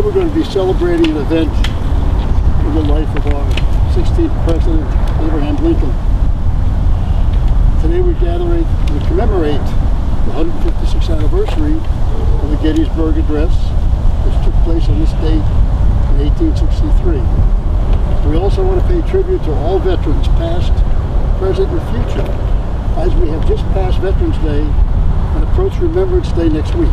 we're going to be celebrating an event in the life of our 16th President, Abraham Lincoln. Today we're gathering to commemorate the 156th anniversary of the Gettysburg Address, which took place on this date in 1863. We also want to pay tribute to all veterans, past, present, and future, as we have just passed Veterans Day and approach Remembrance Day next week.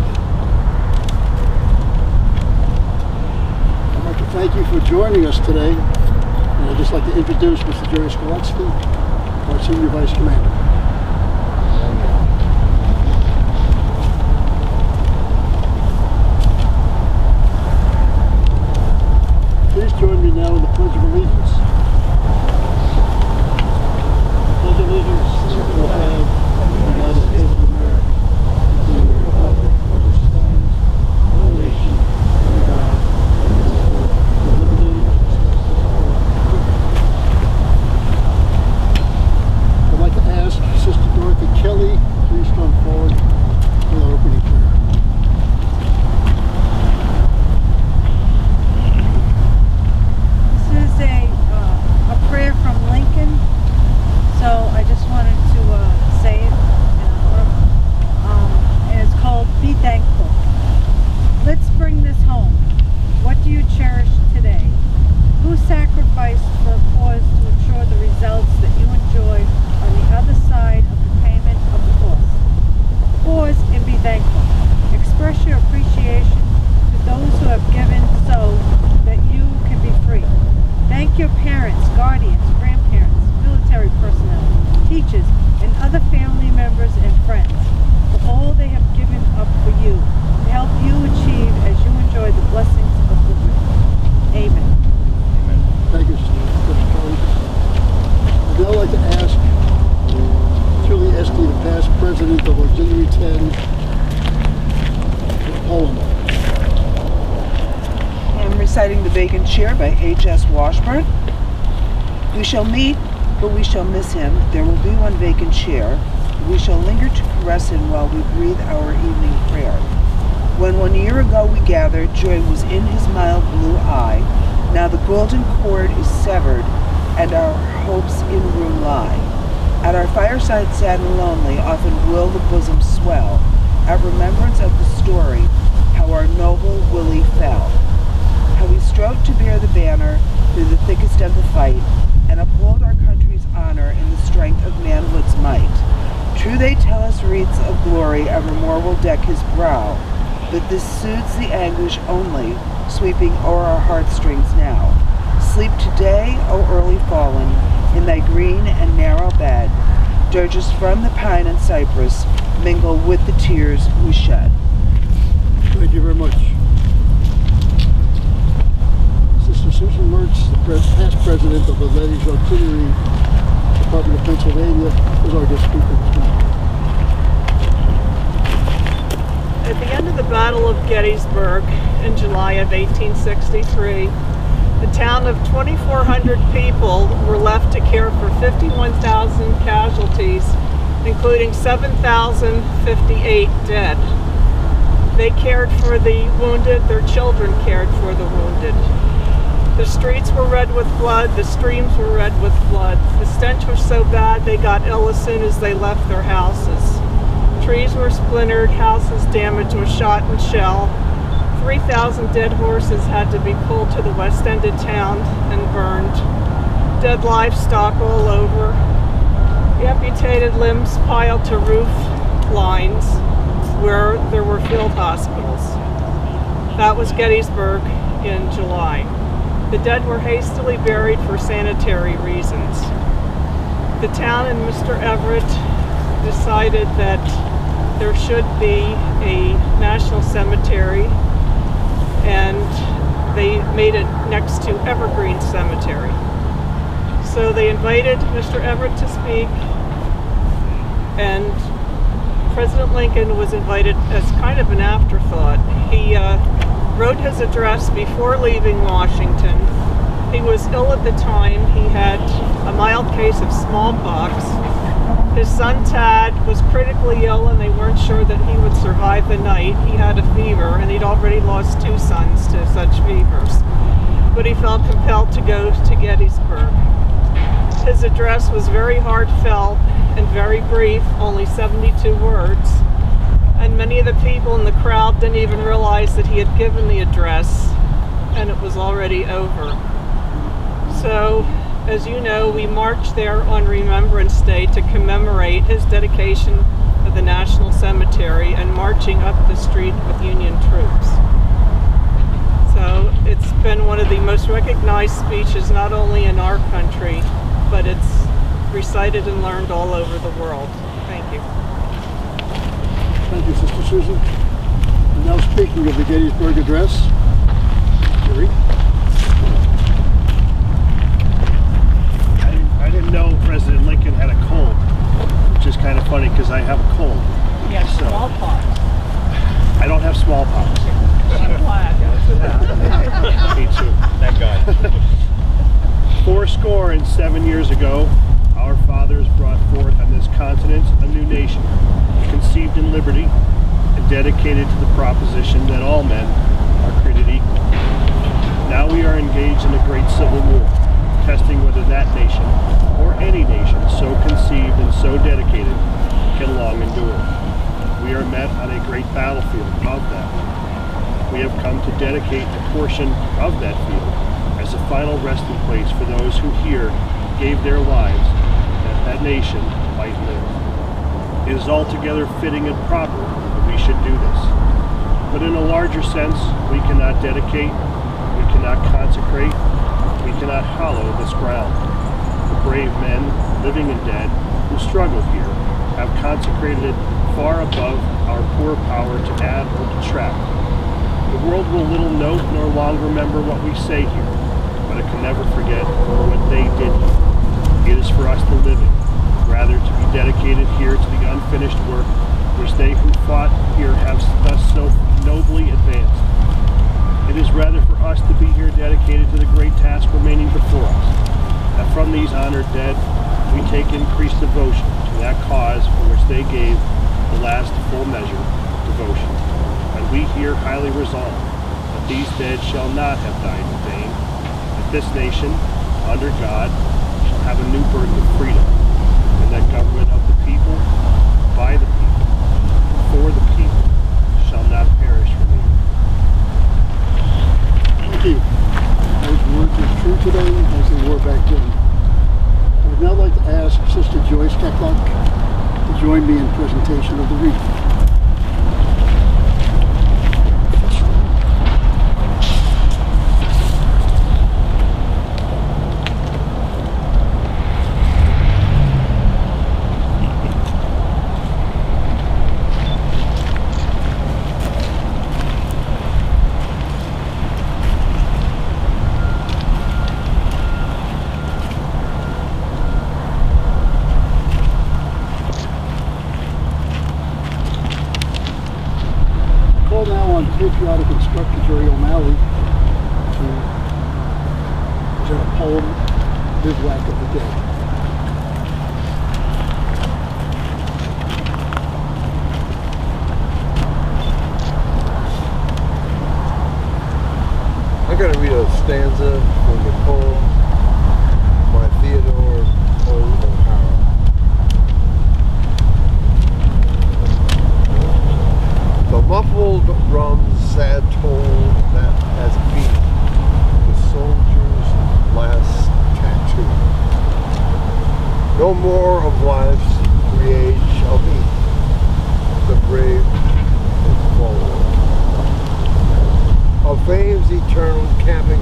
I'd like to thank you for joining us today, and I'd just like to introduce Mr. Jerry Skolotsky, our Senior Vice Commander. Please join me now in the Pledge of Allegiance. Pledge of Allegiance to the flag of the United States of America, to the republic for which it stands, one nation, under God, indivisible, with liberty and justice for all. I'd like to ask Sister Dorothy Kelly, please come forward for the opening prayer. Prayer from Lincoln, so I just wanted to say it, and it's called Be Thankful. Let's bring this home. What do you cherish today? Who sacrificed for a cause to ensure the results that you enjoy on the other side of the payment of the cost? Pause and be thankful. Express your appreciation to those who have given so that you can be free. Thank your parents, guardians, grandparents, military personnel, teachers, and other family members and friends for all they have given up for you to help you achieve as you enjoy the blessings of liberty. Amen. Amen. Thank you, Sister Kelly. I'd now like to ask Julie Esty, the past president of Auxiliary 10, for a poem. I'm reciting The Vacant Chair by H.S. Washburn. We shall meet, but we shall miss him. There will be one vacant chair. We shall linger to caress him while we breathe our evening prayer. When 1 year ago we gathered, joy was in his mild blue eye. Now the golden cord is severed, and our hopes in ruin lie. At our fireside sad and lonely, often will the bosom swell at remembrance of the story, how our noble Willie fell. How we strove to bear the banner through the thickest of the fight, and uphold our country's honor in the strength of manhood's might. True, they tell us wreaths of glory evermore will deck his brow, but this soothes the anguish only, sweeping o'er our heartstrings now. Sleep today, O early fallen, in thy green and narrow bed. Dirges from the pine and cypress mingle with the tears we shed. Thank you very much. Sister Susan Mertz, the past president of the Ladies Auxiliary Department of Pennsylvania, is our guest speaker this morning. At the end of the Battle of Gettysburg in July of 1863, the town of 2,400 people were left to care for 51,000 casualties, including 7,058 dead. They cared for the wounded, their children cared for the wounded. The streets were red with blood, the streams were red with blood. The stench was so bad they got ill as soon as they left their houses. Trees were splintered, houses damaged with shot and shell. 3,000 dead horses had to be pulled to the west end of town and burned. Dead livestock all over. Amputated limbs piled to roof lines where there were field hospitals. That was Gettysburg in July. The dead were hastily buried for sanitary reasons. The town and Mr. Everett decided that there should be a national cemetery, and they made it next to Evergreen Cemetery. So they invited Mr. Everett to speak, and President Lincoln was invited as kind of an afterthought. He wrote his address before leaving Washington. He was ill at the time. He had a mild case of smallpox. His son Tad was critically ill, and they weren't sure that he would survive the night. He had a fever, and he'd already lost 2 sons to such fevers. But he felt compelled to go to Gettysburg. His address was very heartfelt and very brief, only 72 words. And many of the people in the crowd didn't even realize that he had given the address, and it was already over. So, as you know, we marched there on Remembrance Day to commemorate his dedication of the National Cemetery and marching up the street with Union troops. So it's been one of the most recognized speeches not only in our country, but it's recited and learned all over the world. Thank you. Thank you, Sister Susan. And now speaking of the Gettysburg Address, Jerry. I didn't know President Lincoln had a cold, which is kind of funny because I have a cold. Yes, So- smallpox. I don't have smallpox. I'm glad. Me too. Thank God. 77 years ago, our fathers brought forth on this continent a new nation, conceived in liberty and dedicated to the proposition that all men are created equal. Now we are engaged in a great civil war, testing whether that nation, or any nation so conceived and so dedicated, can long endure. We are met on a great battlefield of that. We have come to dedicate a portion of that field as a final resting place for those who here gave their lives that that nation might live. It is altogether fitting and proper that we should do this. But in a larger sense, we cannot dedicate, we cannot consecrate, we cannot hallow this ground. The brave men, living and dead, who struggle here, have consecrated it far above our poor power to add or detract. The world will little note nor long remember what we say here, but it can never forget what they did here. It is for us to live in, rather to be dedicated here to the unfinished work which they who fought here have thus so nobly advanced. It is rather for us to be here dedicated to the great task remaining before us, that from these honored dead we take increased devotion to that cause for which they gave the last full measure devotion. And we here highly resolve that these dead shall not have died in vain, that this nation, under God, shall have a new birth of freedom, and that government of the people, by the people, for the people, shall not perish from evil. Thank you. Those words are true today as they were back then. I would now like to ask Sister Joyce Kecklock to join me in presentation of the wreath. Patriotic instructor Jerry O'Malley to present a poem, Bivouac of the Dead. I'm going to read a stanza from the poem by Theodore O'Hara. The muffled drum's sad toll that has beat the soldier's last tattoo. No more of life's create shall be the brave and fallen. Of fame's eternal camping